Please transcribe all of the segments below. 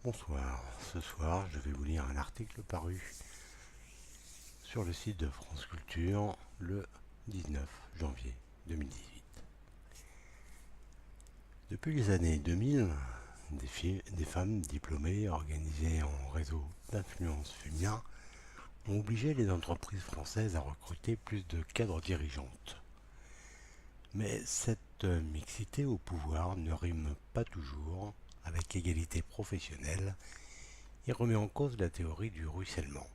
Bonsoir, ce soir je vais vous lire un article paru sur le site de France Culture le 19 janvier 2018. Depuis les années 2000, des femmes diplômées organisées en réseau d'influence féminin ont obligé les entreprises françaises à recruter plus de cadres dirigeantes. Mais cette mixité au pouvoir ne rime pas toujours avec égalité professionnelle et remet en cause la théorie du ruissellement.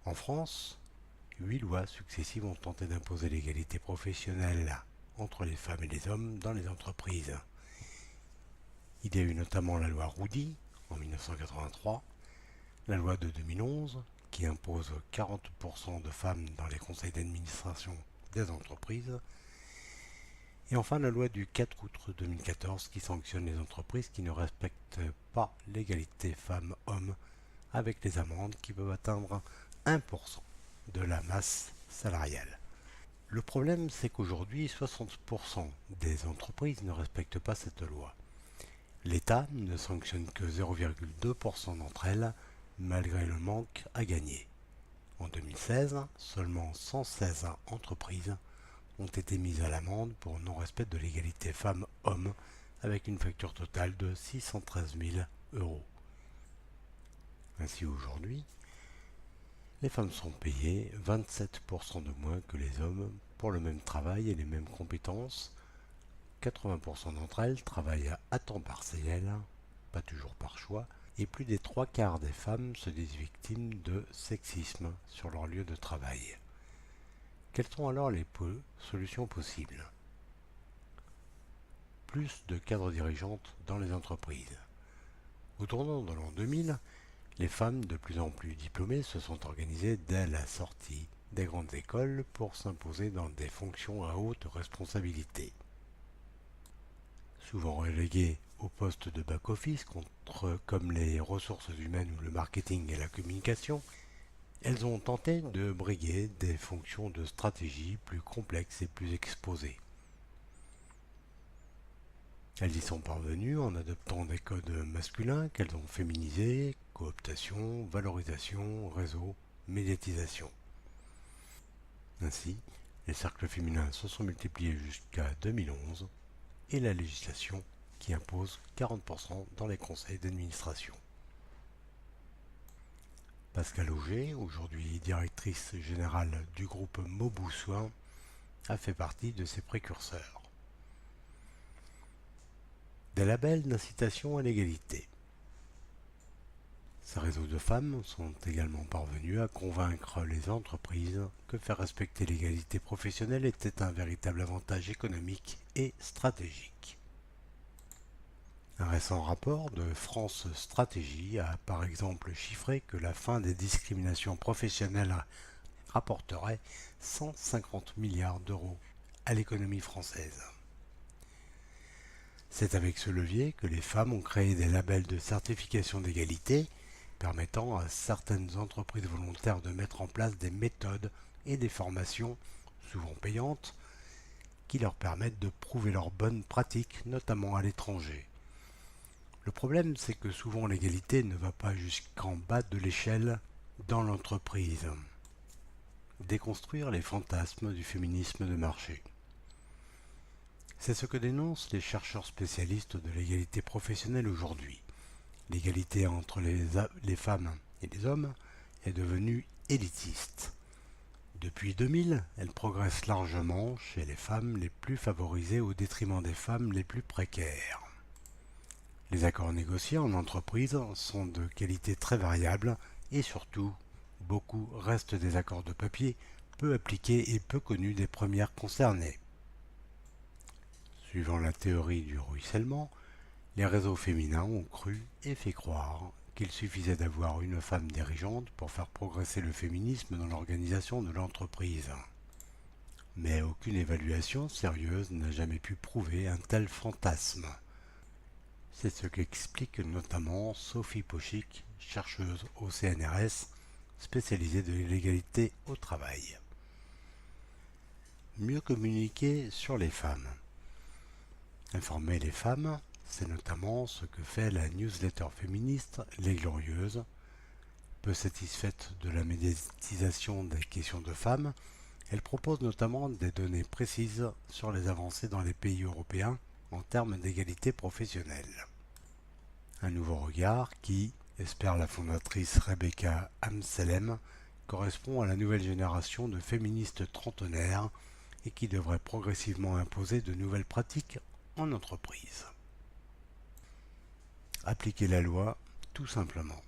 En France, 8 lois successives ont tenté d'imposer l'égalité professionnelle entre les femmes et les hommes dans les entreprises. Il y a eu notamment la loi Roudy en 1983, la loi de 2011 qui impose 40% de femmes dans les conseils d'administration des entreprises, et enfin la loi du 4 août 2014 qui sanctionne les entreprises qui ne respectent pas l'égalité femmes-hommes avec des amendes qui peuvent atteindre 1% de la masse salariale. Le problème, c'est qu'aujourd'hui, 60% des entreprises ne respectent pas cette loi. L'État ne sanctionne que 0,2% d'entre elles, malgré le manque à gagner. En 2016, seulement 116 entreprises ont été mises à l'amende pour non-respect de l'égalité femmes-hommes, avec une facture totale de 613 000 euros. Ainsi aujourd'hui, les femmes sont payées 27% de moins que les hommes pour le même travail et les mêmes compétences. 80% d'entre elles travaillent à temps partiel, pas toujours par choix, et plus des 3/4 des femmes se disent victimes de sexisme sur leur lieu de travail. Quelles sont alors les solutions possibles? Plus de cadres dirigeantes dans les entreprises. Au tournant de l'an 2000, les femmes de plus en plus diplômées se sont organisées dès la sortie des grandes écoles pour s'imposer dans des fonctions à haute responsabilité. Souvent reléguées au poste de back-office comme les ressources humaines ou le marketing et la communication, elles ont tenté de briguer des fonctions de stratégie plus complexes et plus exposées. Elles y sont parvenues en adoptant des codes masculins qu'elles ont féminisés: cooptation, valorisation, réseau, médiatisation. Ainsi, les cercles féminins se sont multipliés jusqu'à 2011 et la législation qui impose 40% dans les conseils d'administration. Pascal Auger, aujourd'hui directrice générale du groupe Mauboussoin, a fait partie de ces précurseurs. Des labels d'incitation à l'égalité. Ces réseaux de femmes sont également parvenus à convaincre les entreprises que faire respecter l'égalité professionnelle était un véritable avantage économique et stratégique. Un récent rapport de France Stratégie a par exemple chiffré que la fin des discriminations professionnelles rapporterait 150 milliards d'euros à l'économie française. C'est avec ce levier que les femmes ont créé des labels de certification d'égalité permettant à certaines entreprises volontaires de mettre en place des méthodes et des formations, souvent payantes, qui leur permettent de prouver leurs bonnes pratiques, notamment à l'étranger. Le problème, c'est que souvent l'égalité ne va pas jusqu'en bas de l'échelle dans l'entreprise. Déconstruire les fantasmes du féminisme de marché. C'est ce que dénoncent les chercheurs spécialistes de l'égalité professionnelle aujourd'hui. L'égalité entre les femmes et les hommes est devenue élitiste. Depuis 2000, elle progresse largement chez les femmes les plus favorisées au détriment des femmes les plus précaires. Les accords négociés en entreprise sont de qualité très variable et surtout, beaucoup restent des accords de papier peu appliqués et peu connus des premières concernées. Suivant la théorie du ruissellement, les réseaux féminins ont cru et fait croire qu'il suffisait d'avoir une femme dirigeante pour faire progresser le féminisme dans l'organisation de l'entreprise. Mais aucune évaluation sérieuse n'a jamais pu prouver un tel fantasme. C'est ce qu'explique notamment Sophie Pochick, chercheuse au CNRS, spécialisée de l'égalité au travail. Mieux communiquer sur les femmes. Informer les femmes, C'est notamment ce que fait la newsletter féministe Les Glorieuses. Peu satisfaite de la médiatisation des questions de femmes, elle propose notamment des données précises sur les avancées dans les pays européens en termes d'égalité professionnelle. Un nouveau regard qui, espère la fondatrice Rebecca Amselem, correspond à la nouvelle génération de féministes trentenaires et qui devrait progressivement imposer de nouvelles pratiques en entreprise. Appliquer la loi, tout simplement.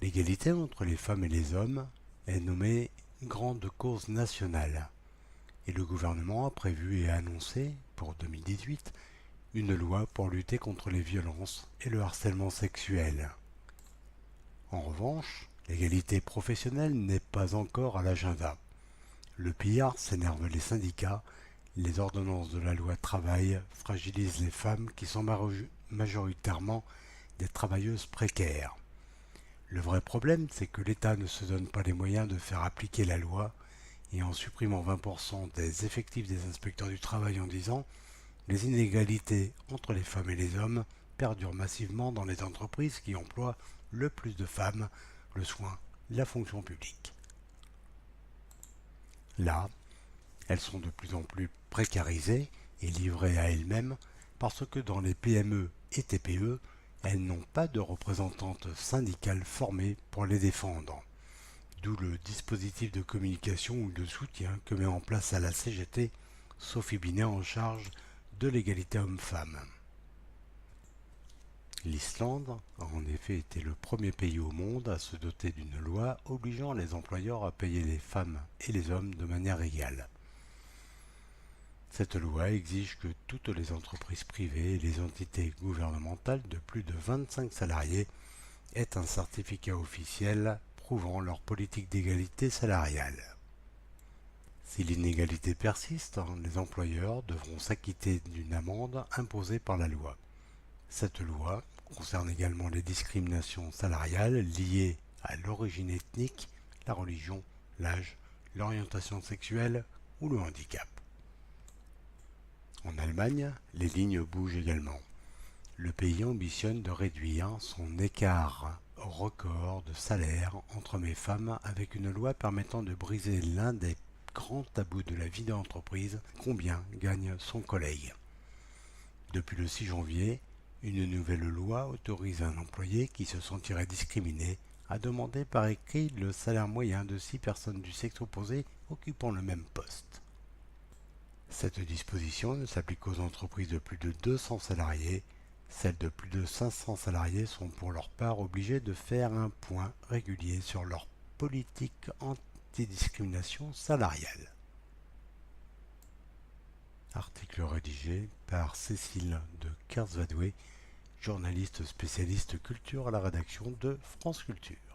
L'égalité entre les femmes et les hommes est nommée grande cause nationale et le gouvernement a prévu et annoncé pour 2018 une loi pour lutter contre les violences et le harcèlement sexuel. En revanche, l'égalité professionnelle n'est pas encore à l'agenda. Le pire, s'énervent les syndicats. Les ordonnances de la loi travail fragilisent les femmes qui sont majoritairement des travailleuses précaires. Le vrai problème, c'est que l'État ne se donne pas les moyens de faire appliquer la loi et en supprimant 20% des effectifs des inspecteurs du travail en 10 ans, les inégalités entre les femmes et les hommes perdurent massivement dans les entreprises qui emploient le plus de femmes, le soin, la fonction publique. Là, elles sont de plus en plus précarisées et livrées à elles-mêmes parce que dans les PME et TPE, elles n'ont pas de représentantes syndicales formées pour les défendre. D'où le dispositif de communication ou de soutien que met en place à la CGT Sophie Binet en charge de l'égalité homme-femme. L'Islande a en effet été le premier pays au monde à se doter d'une loi obligeant les employeurs à payer les femmes et les hommes de manière égale. Cette loi exige que toutes les entreprises privées et les entités gouvernementales de plus de 25 salariés aient un certificat officiel prouvant leur politique d'égalité salariale. Si l'inégalité persiste, les employeurs devront s'acquitter d'une amende imposée par la loi. Cette loi concerne également les discriminations salariales liées à l'origine ethnique, la religion, l'âge, l'orientation sexuelle ou le handicap. En Allemagne, les lignes bougent également. Le pays ambitionne de réduire son écart record de salaire entre hommes et femmes avec une loi permettant de briser l'un des grands tabous de la vie d'entreprise, combien gagne son collègue. Depuis le 6 janvier, une nouvelle loi autorise un employé qui se sentirait discriminé à demander par écrit le salaire moyen de 6 personnes du sexe opposé occupant le même poste. Cette disposition ne s'applique qu'aux entreprises de plus de 200 salariés. Celles de plus de 500 salariés sont pour leur part obligées de faire un point régulier sur leur politique antidiscrimination salariale. Article rédigé par Cécile de Kersvadoué, journaliste spécialiste culture à la rédaction de France Culture.